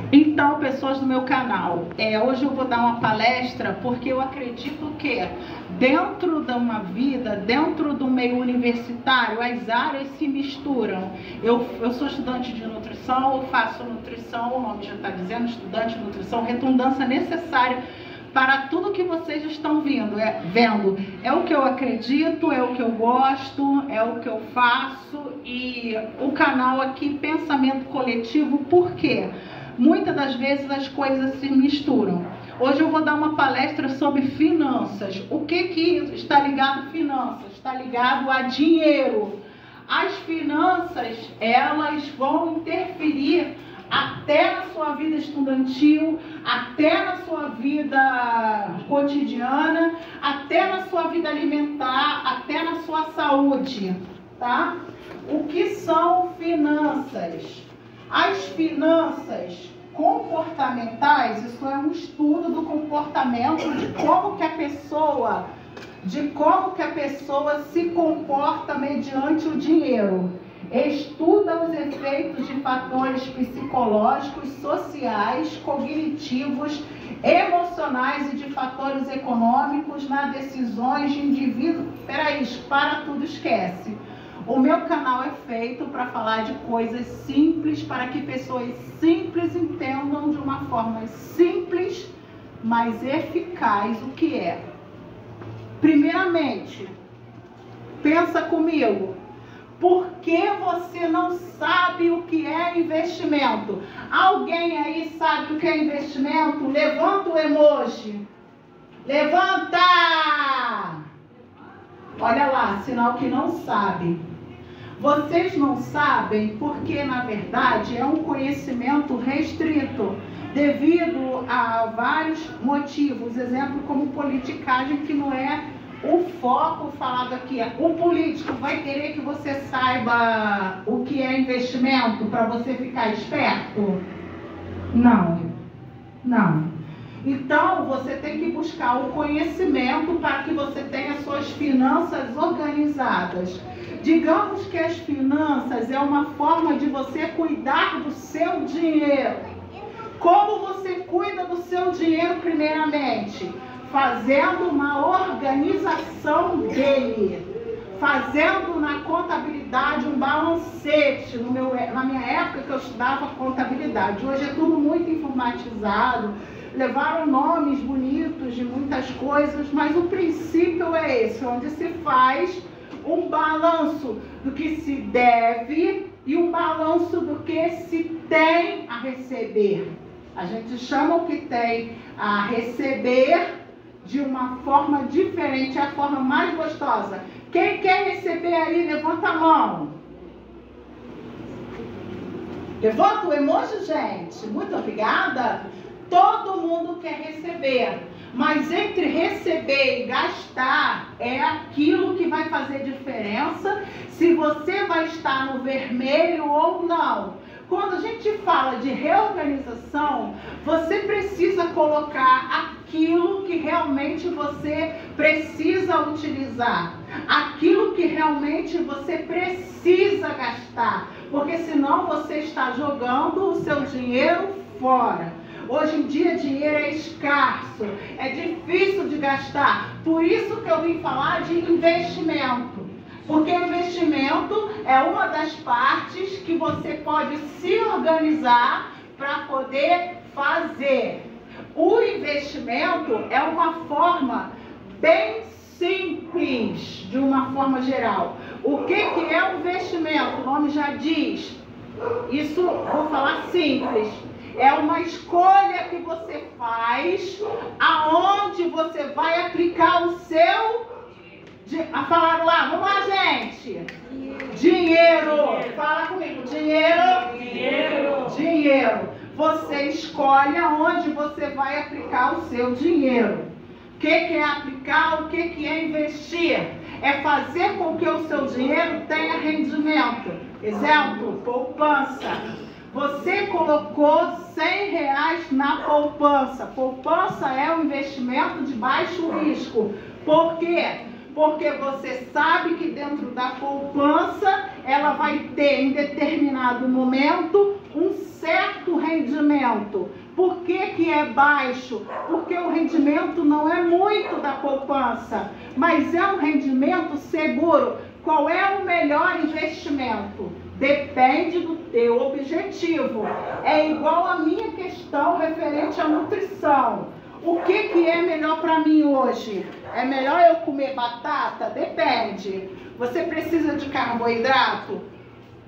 Então, pessoas do meu canal, hoje eu vou dar uma palestra porque eu acredito que dentro de uma vida, dentro do meio universitário, as áreas se misturam. Eu sou estudante de nutrição, eu faço nutrição, o nome já está dizendo, estudante de nutrição, redundância necessária para tudo que vocês estão vendo. É o que eu acredito, é o que eu gosto, é o que eu faço, e o canal aqui, Pensamento Coletivo, por quê? Muitas das vezes as coisas se misturam. Hoje eu vou dar uma palestra sobre finanças. O que está ligado a finanças? Está ligado a dinheiro. As finanças, elas vão interferir até na sua vida estudantil, até na sua vida cotidiana, até na sua vida alimentar, até na sua saúde, tá? O que são finanças? As finanças comportamentais, isso é um estudo do comportamento, de como que a pessoa se comporta mediante o dinheiro. Estuda os efeitos de fatores psicológicos, sociais, cognitivos, emocionais e de fatores econômicos nas decisões de indivíduo. Para tudo esquece. O meu canal é feito para falar de coisas simples, para que pessoas simples entendam de uma forma simples, mas eficaz o que é. Primeiramente, pensa comigo. Por que você não sabe o que é investimento? Alguém aí sabe o que é investimento? Levanta o emoji. Levanta! Olha lá, sinal que não sabe. Vocês não sabem porque, na verdade, é um conhecimento restrito, devido a vários motivos. Exemplo, como politicagem, que não é o foco falado aqui. O político vai querer que você saiba o que é investimento para você ficar esperto? Não. Então, você tem que buscar o conhecimento para que você tenha suas finanças organizadas. Digamos que as finanças é uma forma de você cuidar do seu dinheiro. Como você cuida do seu dinheiro, primeiramente? Fazendo uma organização dele. Fazendo na contabilidade um balancete. Na minha época que eu estudava contabilidade. Hoje é tudo muito informatizado. Levaram nomes bonitos de muitas coisas, mas o princípio é esse, onde se faz um balanço do que se deve e um balanço do que se tem a receber. A gente chama o que tem a receber de uma forma diferente, é a forma mais gostosa. Quem quer receber aí, levanta a mão. Levanta o emoji, gente. Muito obrigada. Todo mundo quer receber, mas entre receber e gastar é aquilo que vai fazer diferença se você vai estar no vermelho ou não. Quando a gente fala de reorganização, você precisa colocar aquilo que realmente você precisa utilizar, aquilo que realmente você precisa gastar, porque senão você está jogando o seu dinheiro fora. Hoje em dia, dinheiro é escasso, é difícil de gastar. Por isso que eu vim falar de investimento. Porque investimento é uma das partes que você pode se organizar para poder fazer. O investimento é uma forma bem simples, de uma forma geral. O que é um investimento? O nome já diz. Isso, vou falar simples. É uma escolha que você faz, aonde você vai aplicar o seu... Falaram lá, vamos lá, gente. Dinheiro. Fala comigo. Dinheiro. Você escolhe aonde você vai aplicar o seu dinheiro. O que é aplicar? O que é investir? É fazer com que o seu dinheiro tenha rendimento. Exemplo, poupança. Você colocou R$100 na poupança. Poupança é um investimento de baixo risco. Por quê? Porque você sabe que dentro da poupança ela vai ter em determinado momento um certo rendimento. Por que é baixo? Porque o rendimento não é muito da poupança, mas é um rendimento seguro. Qual é o melhor investimento? Depende do teu objetivo. É igual a minha questão referente à nutrição. O que é melhor para mim hoje? É melhor eu comer batata? Depende. Você precisa de carboidrato?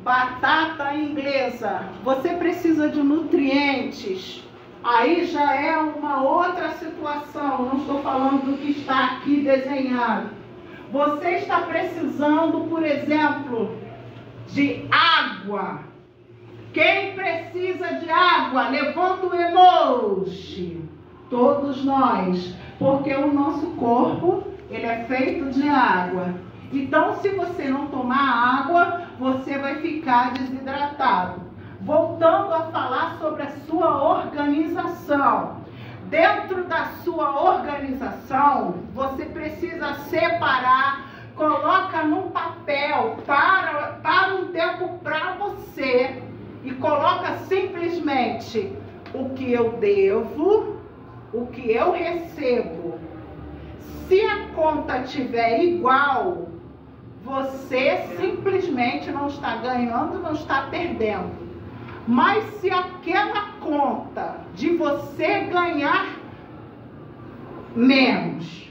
Batata inglesa. Você precisa de nutrientes? Aí já é uma outra situação. Não estou falando do que está aqui desenhado. Você está precisando, por exemplo, de água. Quem precisa de água? Levanta o emoji. Todos nós. Porque o nosso corpo, ele é feito de água. Então, se você não tomar água, você vai ficar desidratado. Voltando a falar sobre a sua organização. Dentro da sua organização, você precisa separar, coloca num papel para um tempo para você e coloca simplesmente o que eu devo, o que eu recebo. Se a conta tiver igual, você simplesmente não está ganhando, não está perdendo. Mas se aquela conta de você ganhar menos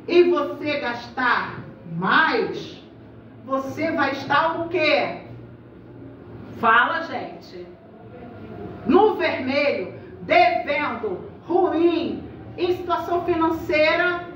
e você gastar mais, você vai estar o quê? Fala, gente. No vermelho, devendo, ruim, em situação financeira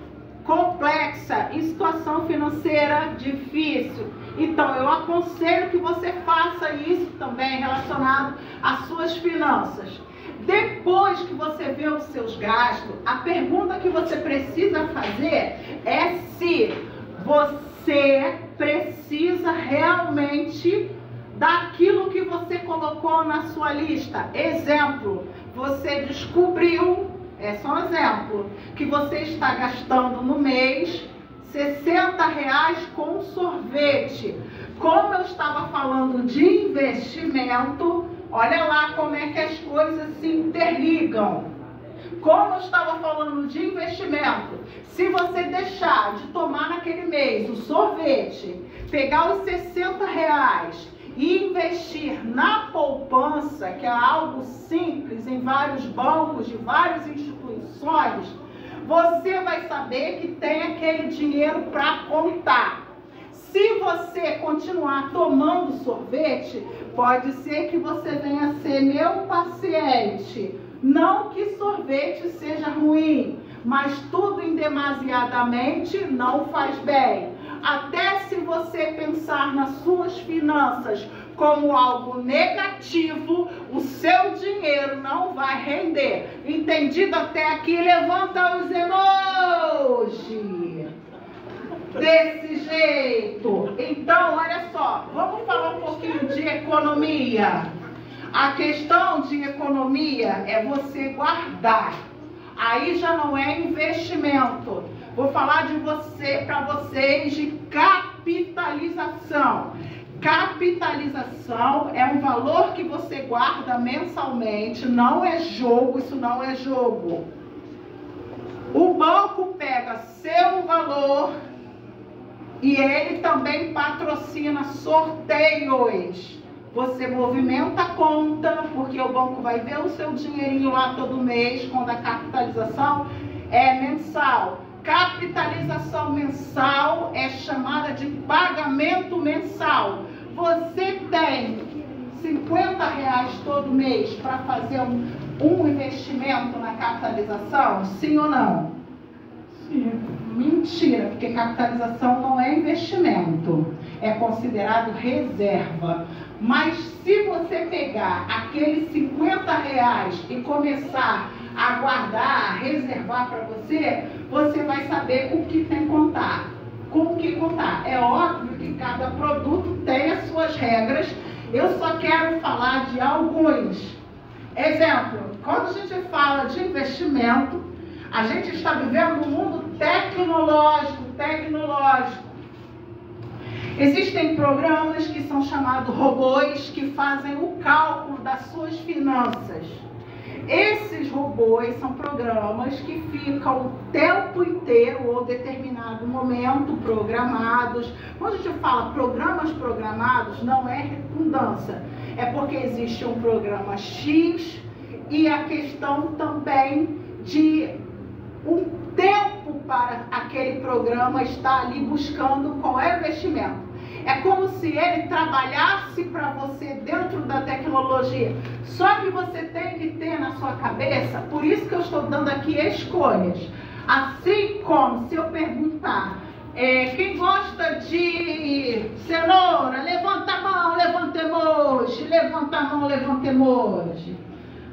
complexa, em situação financeira difícil. Então, eu aconselho que você faça isso também relacionado às suas finanças. Depois que você vê os seus gastos, a pergunta que você precisa fazer é se você precisa realmente daquilo que você colocou na sua lista. Exemplo, você descobriu, é só um exemplo, que você está gastando no mês R$60 com sorvete. Como eu estava falando de investimento, olha lá como é que as coisas se interligam. Como eu estava falando de investimento, se você deixar de tomar naquele mês o sorvete, pegar os R$60 e investir na poupança, que é algo simples em vários bancos, de várias instituições, você vai saber que tem aquele dinheiro para contar. Se você continuar tomando sorvete, pode ser que você venha a ser meu paciente. Não que sorvete seja ruim, mas tudo demasiadamente não faz bem. Até se você pensar nas suas finanças como algo negativo, o seu dinheiro não vai render. Entendido até aqui? Levanta os emojis. Desse jeito. Então, olha só, vamos falar um pouquinho de economia. A questão de economia é você guardar. Aí já não é investimento. Vou falar para vocês de capitalização. Capitalização é um valor que você guarda mensalmente, não é jogo, isso não é jogo. O banco pega seu valor e ele também patrocina sorteios. Você movimenta a conta, porque o banco vai ver o seu dinheirinho lá todo mês, quando a capitalização é mensal. Capitalização mensal é chamada de pagamento mensal. Você tem R$50 todo mês para fazer um investimento na capitalização? Sim ou não? Sim. Mentira, porque capitalização não é investimento. É considerado reserva. Mas se você pegar aqueles R$50 e começar a guardar, a reservar para você, você vai saber o que tem que contar. Com o que contar. É óbvio que cada produto tem as suas regras. Eu só quero falar de alguns. Exemplo, quando a gente fala de investimento, a gente está vivendo um mundo tecnológico. Existem programas que são chamados robôs que fazem o cálculo das suas finanças. Esses robôs são programas que ficam o tempo inteiro ou determinado momento programados. Quando a gente fala programas programados, não é redundância. É porque existe um programa X e a questão também de um tempo para aquele programa estar ali buscando qual é o investimento. É como se ele trabalhasse para você dentro da tecnologia. Só que você tem que ter na sua cabeça, por isso que eu estou dando aqui escolhas. Assim como se eu perguntar, quem gosta de cenoura, levanta a mão, levanta emoji, levanta a mão, levanta emoji.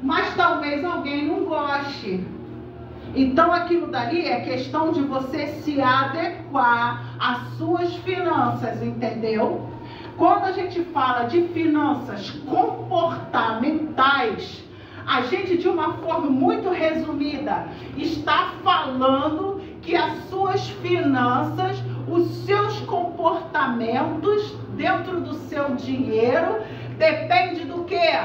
Mas talvez alguém não goste. Então aquilo dali é questão de você se adequar às suas finanças, entendeu? Quando a gente fala de finanças comportamentais, a gente, de uma forma muito resumida, está falando que as suas finanças, os seus comportamentos dentro do seu dinheiro, depende do quê?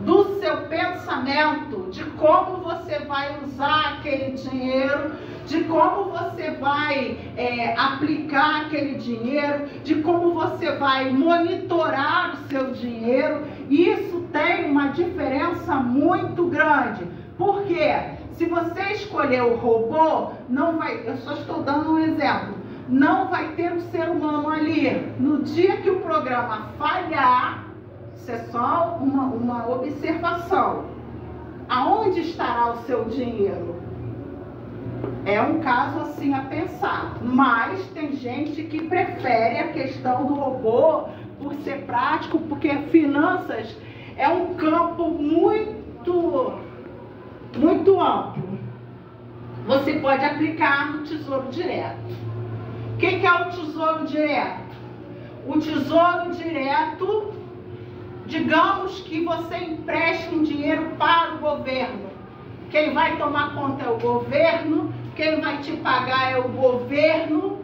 Do seu pensamento, de como você vai usar aquele dinheiro, de como você vai aplicar aquele dinheiro, de como você vai monitorar o seu dinheiro. Isso tem uma diferença muito grande. Por quê? Se você escolher o robô, não vai, eu só estou dando um exemplo, não vai ter um ser humano ali. No dia que o programa falhar, isso é só uma observação. Aonde estará o seu dinheiro? É um caso assim a pensar. Mas tem gente que prefere a questão do robô por ser prático, porque finanças é um campo muito amplo. Você pode aplicar no Tesouro Direto. O que é o Tesouro Direto? O Tesouro Direto, digamos que você empreste um dinheiro para o governo. Quem vai tomar conta é o governo, quem vai te pagar é o governo,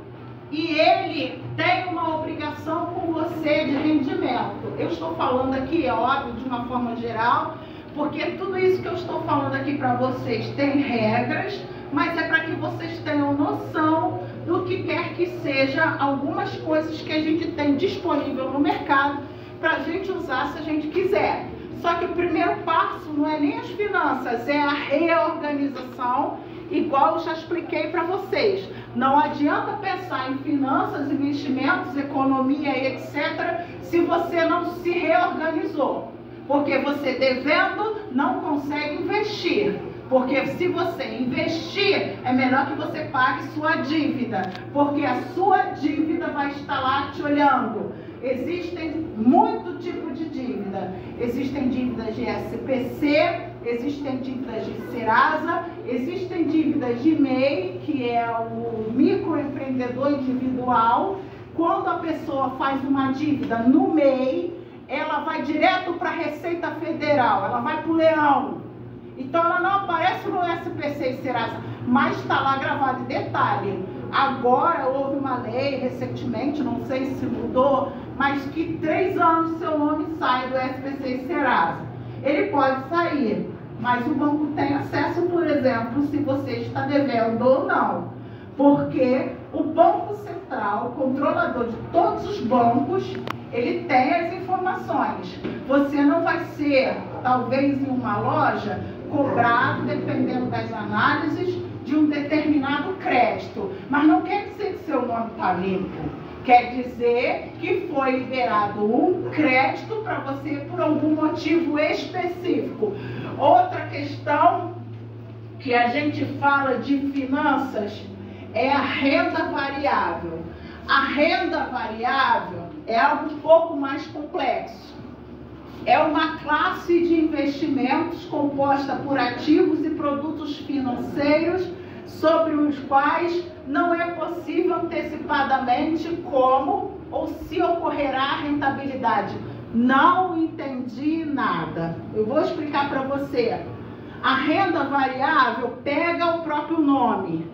e ele tem uma obrigação com você de rendimento. Eu estou falando aqui, é óbvio, de uma forma geral, porque tudo isso que eu estou falando aqui para vocês tem regras, mas é para que vocês tenham noção do que quer que seja algumas coisas que a gente tem disponível no mercado para a gente usar se a gente quiser. Só que o primeiro passo não é nem as finanças, é a reorganização, igual eu já expliquei para vocês. Não adianta pensar em finanças, investimentos, economia e etc. se você não se reorganizou. Porque você devendo não consegue investir. Porque se você investir, é melhor que você pague sua dívida. Porque a sua dívida vai estar lá te olhando. Existem muitos tipos de dívida. Existem dívidas de SPC, existem dívidas de Serasa, existem dívidas de MEI, que é o microempreendedor individual. Quando a pessoa faz uma dívida no MEI, ela vai direto para a Receita Federal, ela vai para o leão. Então ela não aparece no SPC e Serasa, mas está lá gravado em detalhe. Agora houve uma lei recentemente, não sei se mudou, mas que 3 anos seu nome sai do SPC e Serasa. Ele pode sair, mas o banco tem acesso, por exemplo, se você está devendo ou não. Porque o Banco Central, controlador de todos os bancos, ele tem as informações. Você não vai ser, talvez em uma loja, cobrado, dependendo das análises, de um determinado crédito. Mas não quer dizer que seu nome está limpo. Quer dizer que foi liberado um crédito para você por algum motivo específico. Outra questão que a gente fala de finanças é a renda variável. A renda variável é algo um pouco mais complexo. É uma classe de investimentos composta por ativos e produtos financeiros sobre os quais não é possível antecipadamente como ou se ocorrerá a rentabilidade. Não entendi nada. Eu vou explicar para você. A renda variável pega o próprio nome.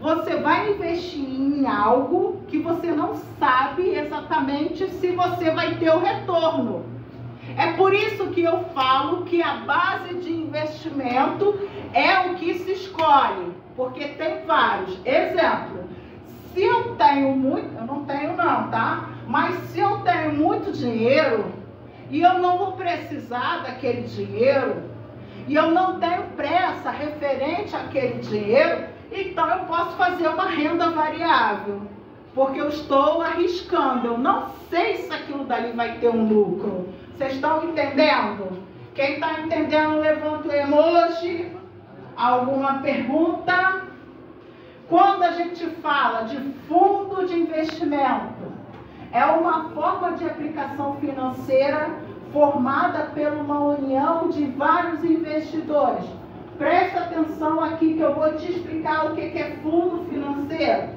você vai investir em algo que você não sabe exatamente se você vai ter o retorno. É por isso que eu falo que a base de investimento é o que se escolhe, porque tem vários. Exemplo, se eu tenho muito, eu não tenho não, tá? Mas se eu tenho muito dinheiro e eu não vou precisar daquele dinheiro, e eu não tenho pressa referente àquele dinheiro, então eu posso fazer uma renda variável, porque eu estou arriscando, eu não sei se aquilo dali vai ter um lucro. Vocês estão entendendo? Quem está entendendo, levanta o emoji. Alguma pergunta? Quando a gente fala de fundo de investimento, é uma forma de aplicação financeira formada por uma união de vários investidores. Presta atenção aqui que eu vou te explicar o que é fundo financeiro.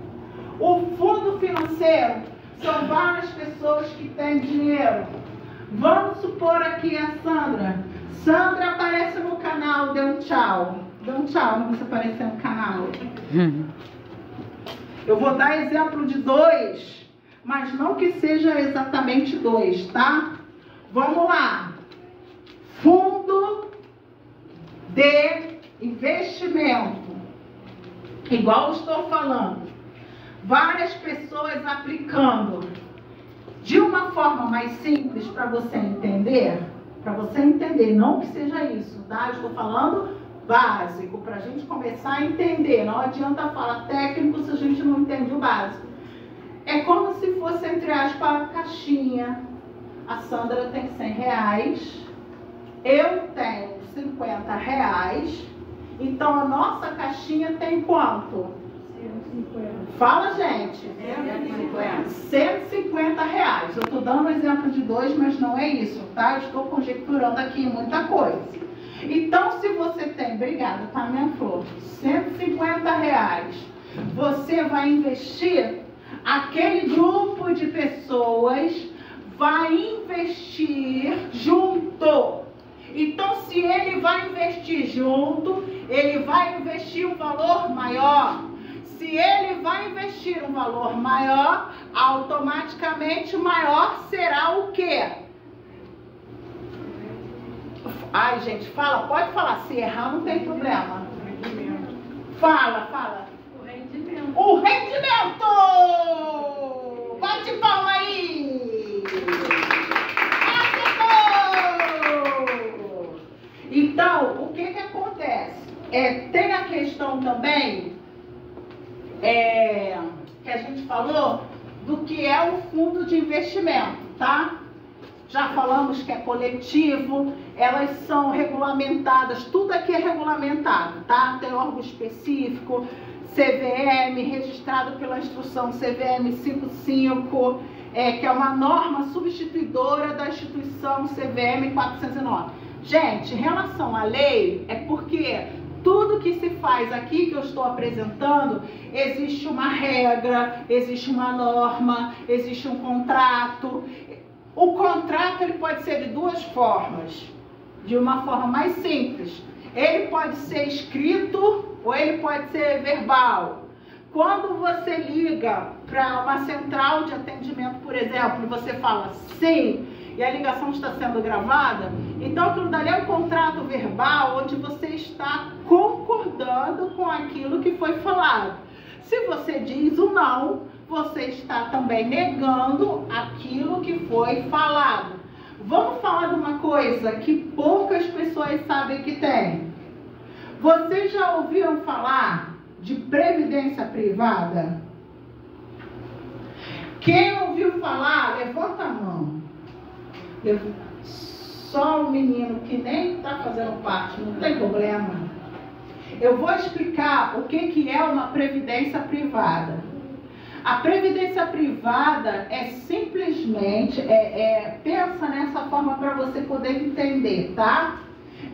O fundo financeiro são várias pessoas que têm dinheiro. Vamos supor aqui a Sandra. Sandra aparece no canal, dê um tchau. Dê um tchau quando você aparecer no canal. Eu vou dar exemplo de 2, mas não que seja exatamente 2, tá? Vamos lá. Fundo de investimento. Igual eu estou falando. Várias pessoas aplicando. De uma forma mais simples para você entender. Não que seja isso, tá? Eu estou falando básico, para a gente começar a entender. Não adianta falar técnico se a gente não entende o básico. É como se fosse, entre aspas, a caixinha. A Sandra tem R$100, eu tenho R$50. Então a nossa caixinha tem quanto? 150. Fala, gente. 150 reais. Eu estou dando um exemplo de 2, mas não é isso, tá? Eu estou conjecturando aqui muita coisa. Então, se você tem, obrigada, tá, minha flor? 150 reais. Você vai investir, aquele grupo de pessoas vai investir junto. Então, se ele vai investir junto, ele vai investir um valor maior. Se ele vai investir um valor maior, automaticamente maior será o quê? Ai, gente, fala, pode falar. Se errar, não tem problema. Fala. O rendimento. O rendimento! Bate palma aí! Então, o que acontece? Tem a questão também que a gente falou do que é o fundo de investimento, tá? Já falamos que é coletivo, elas são regulamentadas, tudo aqui é regulamentado, tá? Tem órgão específico, CVM, registrado pela instrução CVM 55, que é uma norma substituidora da instituição CVM 409. Gente, em relação à lei, é porque tudo que se faz aqui que eu estou apresentando, existe uma regra, existe uma norma, existe um contrato. O contrato ele pode ser de 2 formas. De uma forma mais simples. Ele pode ser escrito ou ele pode ser verbal. Quando você liga para uma central de atendimento, por exemplo, e você fala sim, e a ligação está sendo gravada, então aquilo dali é um contrato verbal onde você está concordando com aquilo que foi falado. Se você diz o não, você está também negando aquilo que foi falado. Vamos falar de uma coisa que poucas pessoas sabem que tem. Vocês já ouviram falar de previdência privada? Quem ouviu falar, levanta a mão. Só o menino que nem está fazendo parte, não tem problema. Eu vou explicar o que é uma previdência privada. A previdência privada é simplesmente, pensa nessa forma para você poder entender, tá?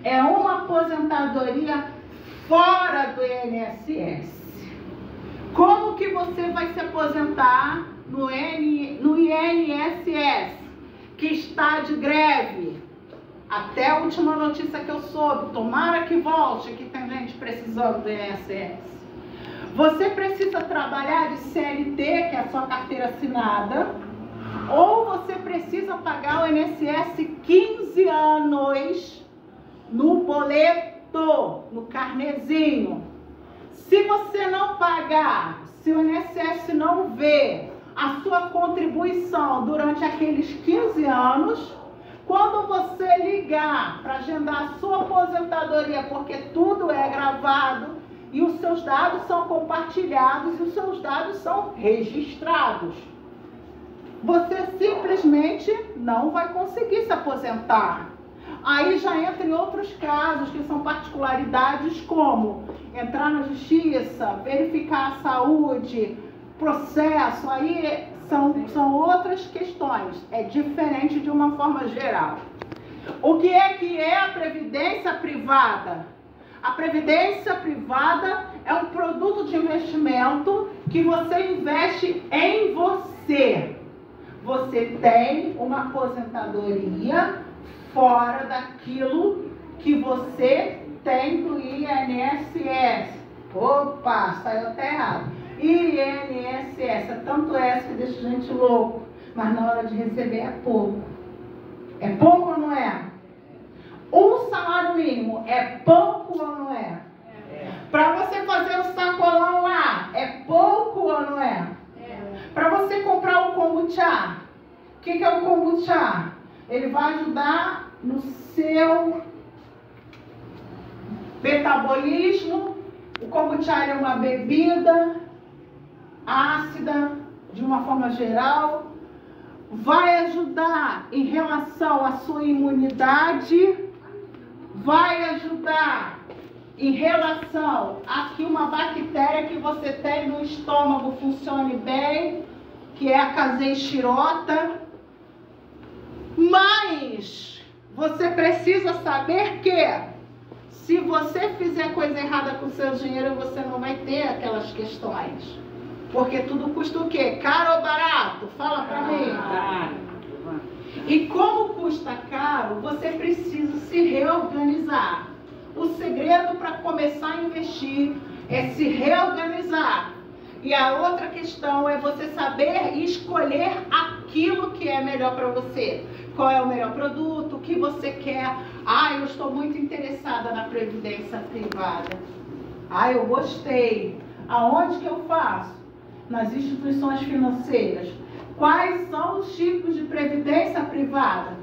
É uma aposentadoria fora do INSS. Como que você vai se aposentar no INSS, que está de greve? Até a última notícia que eu soube, tomara que volte, que tem gente precisando do INSS. Você precisa trabalhar de CLT, que é a sua carteira assinada, ou você precisa pagar o INSS 15 anos no boleto, no carnezinho. Se você não pagar, se o INSS não vê a sua contribuição durante aqueles 15 anos, quando você ligar para agendar a sua aposentadoria, porque tudo é gravado e os seus dados são compartilhados e os seus dados são registrados, você simplesmente não vai conseguir se aposentar. Aí já entra em outros casos que são particularidades, como entrar na justiça, verificar a saúde, processo, aí são outras questões. É diferente de uma forma geral. O que é a previdência privada? A previdência privada é um produto de investimento que você investe em você. Você tem uma aposentadoria fora daquilo que você tem do INSS. Opa, saiu até errado. INSS, é tanto S que deixa a gente louco, mas na hora de receber é pouco. É pouco ou não é? Um salário mínimo é pouco ou não é? Para você fazer o sacolão lá, é pouco ou não é? Para você comprar o kombucha, o que é o kombucha? Ele vai ajudar no seu metabolismo. O kombucha é uma bebida ácida, de uma forma geral. Vai ajudar em relação à sua imunidade. Vai ajudar em relação a que uma bactéria que você tem no estômago funcione bem, que é a Casei shirota. Mas você precisa saber que se você fizer coisa errada com o seu dinheiro, você não vai ter aquelas questões. Porque tudo custa o quê? Caro ou barato? Fala pra mim. E como custa caro, você precisa se reorganizar. O segredo para começar a investir é se reorganizar. E a outra questão é você saber escolher aquilo que é melhor para você. Qual é o melhor produto, o que você quer. Ah, eu estou muito interessada na previdência privada. Ah, eu gostei. Aonde que eu faço? Nas instituições financeiras. Quais são os tipos de previdência privada?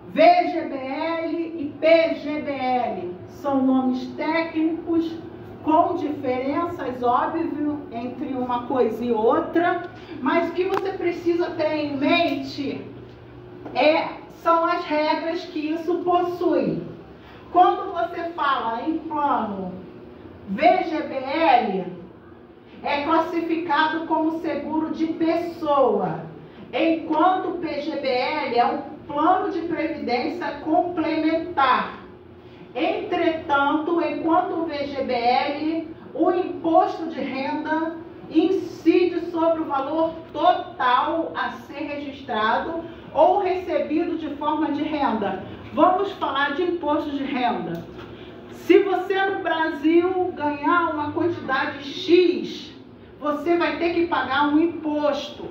VGBL e PGBL. São nomes técnicos com diferenças, óbvio, entre uma coisa e outra, mas o que você precisa ter em mente são as regras que isso possui. Quando você fala em plano VGBL, é classificado como seguro de pessoa, enquanto o PGBL é um plano de previdência complementar. Entretanto, enquanto o VGBL, o imposto de renda incide sobre o valor total a ser registrado ou recebido de forma de renda. Vamos falar de imposto de renda. Se você no Brasil ganhar uma quantidade X, você vai ter que pagar um imposto,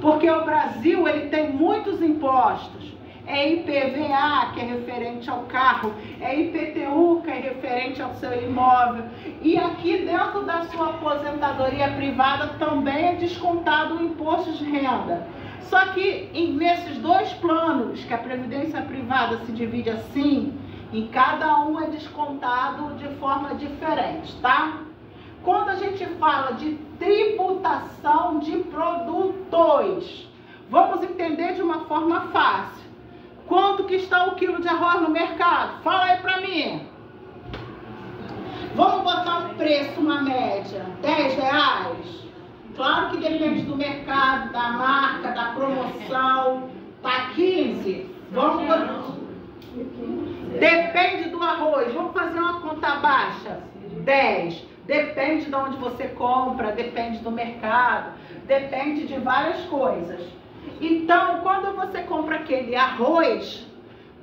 porque o Brasil ele tem muitos impostos. É IPVA, que é referente ao carro, é IPTU, que é referente ao seu imóvel. E aqui dentro da sua aposentadoria privada também é descontado o imposto de renda. Só que nesses dois planos, que a previdência privada se divide assim, em cada um é descontado de forma diferente, tá? Quando a gente fala de tributação de produtos, vamos entender de uma forma fácil. Quanto que está o quilo de arroz no mercado? Fala aí pra mim. Vamos botar um preço, uma média, R$10? Claro que depende do mercado, da marca, da promoção. Tá 15? Vamos botar... Depende do arroz. Vamos fazer uma conta baixa. 10. Depende de onde você compra, depende do mercado, depende de várias coisas. Então, quando você compra aquele arroz,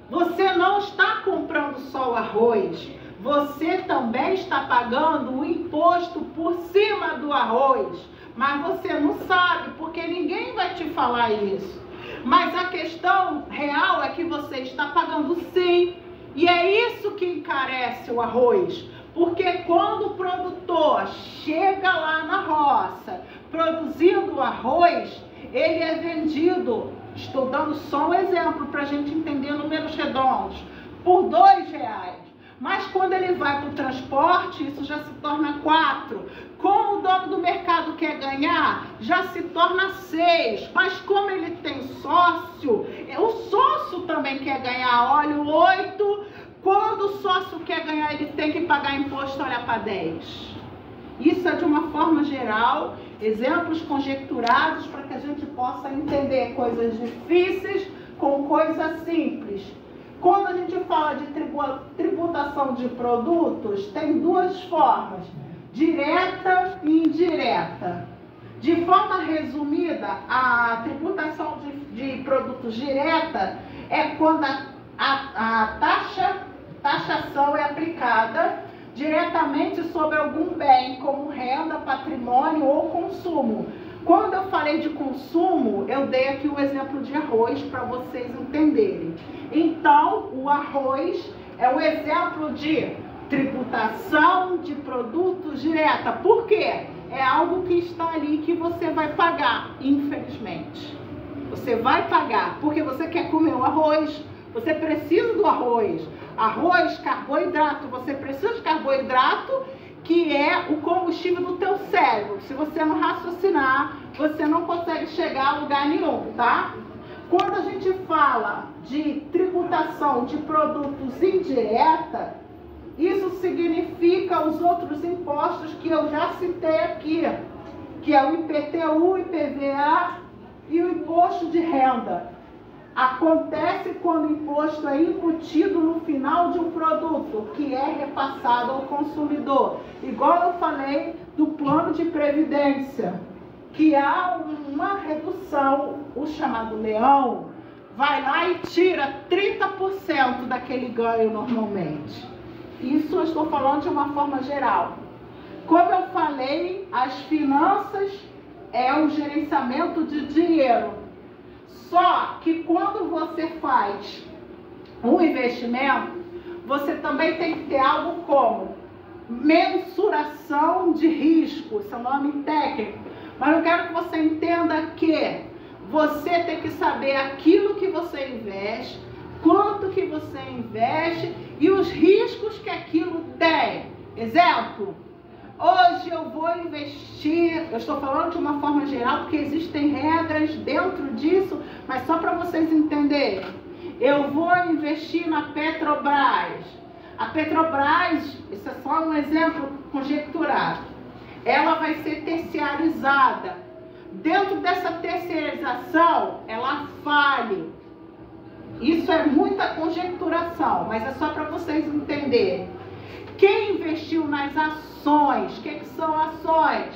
você não está comprando só o arroz, você também está pagando o imposto por cima do arroz. Mas você não sabe, porque ninguém vai te falar isso. Mas a questão real é que você está pagando sim. E é isso que encarece o arroz. Porque quando o produtor chega lá na roça, produzindo o arroz, ele é vendido, estou dando só um exemplo para a gente entender números redondos, por R$2. Mas quando ele vai para o transporte, isso já se torna 4. Como o dono do mercado quer ganhar, já se torna 6. Mas como ele tem sócio, o sócio também quer ganhar, olha, 8. Quando o sócio quer ganhar, ele tem que pagar imposto, olha, para 10. Isso é de uma forma geral, exemplos conjecturados para que a gente possa entender coisas difíceis com coisas simples. Quando a gente fala de tributação de produtos, tem duas formas, direta e indireta. De forma resumida, a tributação de produtos direta é quando a taxação é aplicada diretamente sobre algum bem, como renda, patrimônio ou consumo. Quando eu falei de consumo, eu dei aqui o exemplo de arroz para vocês entenderem. Então, o arroz é o exemplo de tributação de produtos direta. Por quê? É algo que está ali que você vai pagar, infelizmente. Você vai pagar, porque você quer comer o arroz, você precisa do arroz. Arroz, carboidrato, você precisa de carboidrato, que é o combustível do teu cérebro. Se você não raciocinar, você não consegue chegar a lugar nenhum, tá? Quando a gente fala de tributação de produtos indireta, isso significa os outros impostos que eu já citei aqui, que é o IPTU, IPVA e o imposto de renda. Acontece quando o imposto é embutido no final de um produto que é repassado ao consumidor. Igual eu falei do plano de previdência, que há uma redução, o chamado leão vai lá e tira 30% daquele ganho normalmente. Isso eu estou falando de uma forma geral. Como eu falei, as finanças é um gerenciamento de dinheiro. Só que quando você faz um investimento, você também tem que ter algo como mensuração de risco, esse é o nome técnico. Mas eu quero que você entenda que você tem que saber aquilo que você investe, quanto que você investe e os riscos que aquilo tem. Exemplo, hoje eu vou investir, eu estou falando de uma forma geral porque existem regras dentro disso, mas só para vocês entenderem. Eu vou investir na Petrobras. A Petrobras, isso é só um exemplo conjecturado, ela vai ser terciarizada. Dentro dessa terceirização, ela fale. Isso é muita conjecturação, mas é só para vocês entenderem. Quem investiu nas ações, o que são ações?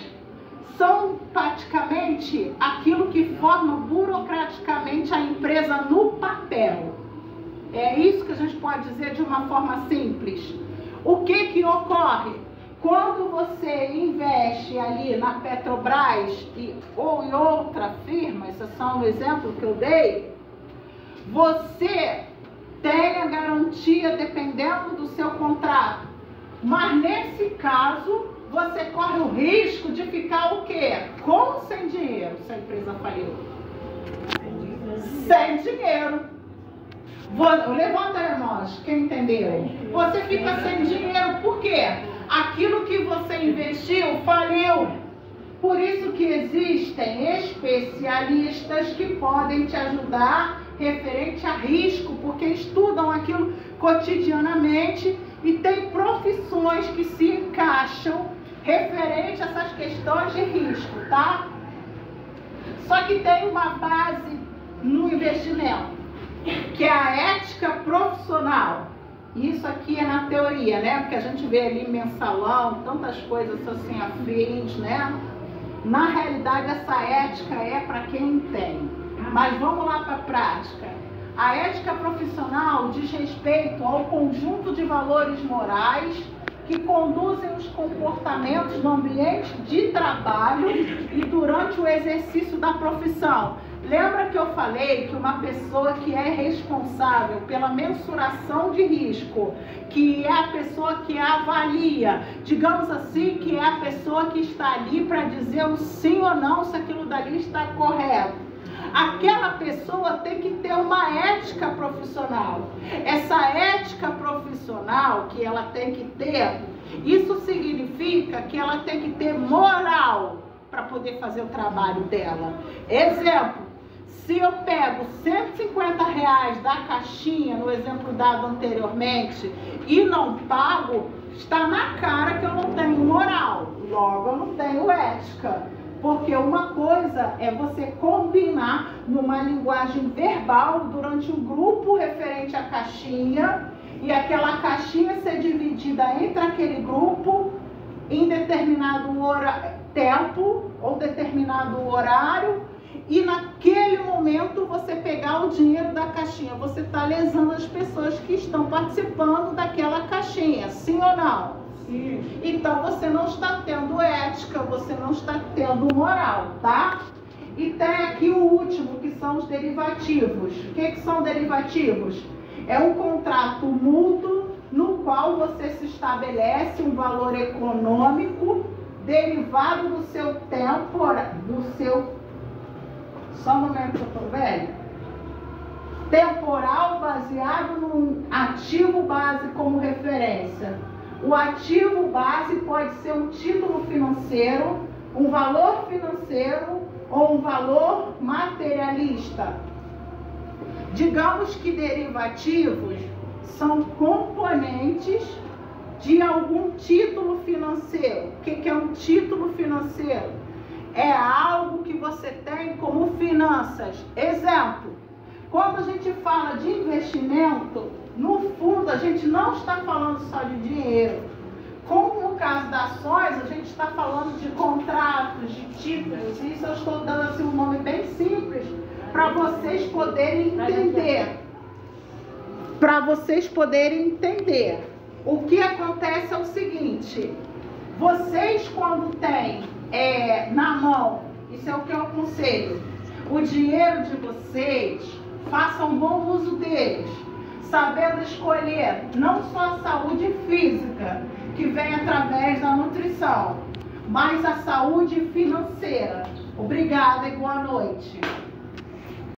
São praticamente aquilo que forma burocraticamente a empresa no papel. É isso que a gente pode dizer de uma forma simples. O que ocorre? Quando você investe ali na Petrobras ou em outra firma, esse é só um exemplo que eu dei, você tem a garantia dependendo do seu contrato. Mas nesse caso, você corre o risco de ficar o quê? Com ou sem dinheiro, se a empresa faliu? Sem dinheiro. Levanta, irmãos, quem entendeu? Você fica sem dinheiro, por quê? Aquilo que você investiu faliu. Por isso que existem especialistas que podem te ajudar referente a risco, porque estudam aquilo cotidianamente e tem profissões que se encaixam referente a essas questões de risco, tá? Só que tem uma base no investimento, que é a ética profissional. Isso aqui é na teoria, né? Porque a gente vê ali mensalão, tantas coisas assim afins, né? Na realidade, essa ética é para quem tem. Mas vamos lá para a prática. A ética profissional diz respeito ao conjunto de valores morais que conduzem os comportamentos no ambiente de trabalho e durante o exercício da profissão. Lembra que eu falei que uma pessoa que é responsável pela mensuração de risco, que é a pessoa que avalia, digamos assim, que é a pessoa que está ali para dizer o sim ou não se aquilo dali está correto. Aquela pessoa tem que ter uma ética profissional. Essa ética profissional que ela tem que ter, isso significa que ela tem que ter moral para poder fazer o trabalho dela. Exemplo, se eu pego R$150 da caixinha, no exemplo dado anteriormente, e não pago, está na cara que eu não tenho moral, logo eu não tenho ética. Porque uma coisa é você combinar numa linguagem verbal durante um grupo referente à caixinha e aquela caixinha ser dividida entre aquele grupo em determinado tempo ou determinado horário e naquele momento você pegar o dinheiro da caixinha. Você está lesando as pessoas que estão participando daquela caixinha, sim ou não? Sim. Então você não está tendo ética, você não está tendo moral, tá? E tem aqui o último, que são os derivativos. O que são derivativos? É um contrato mútuo no qual você se estabelece um valor econômico derivado do seu tempo, só um momento que eu estou velho. Temporal baseado num ativo base como referência. O ativo base pode ser um título financeiro, um valor financeiro ou um valor materialista. Digamos que derivativos são componentes de algum título financeiro. O que é um título financeiro? É algo que você tem como finanças. Exemplo, quando a gente fala de investimento, no fundo a gente não está falando só de dinheiro. Como no caso das ações, a gente está falando de contratos, de títulos. Isso eu estou dando assim um nome bem simples para vocês poderem entender. Para vocês poderem entender. O que acontece é o seguinte: vocês quando têm na mão, isso é o que eu aconselho, o dinheiro de vocês, façam bom uso deles, sabendo escolher não só a saúde física, que vem através da nutrição, mas a saúde financeira. Obrigada e boa noite.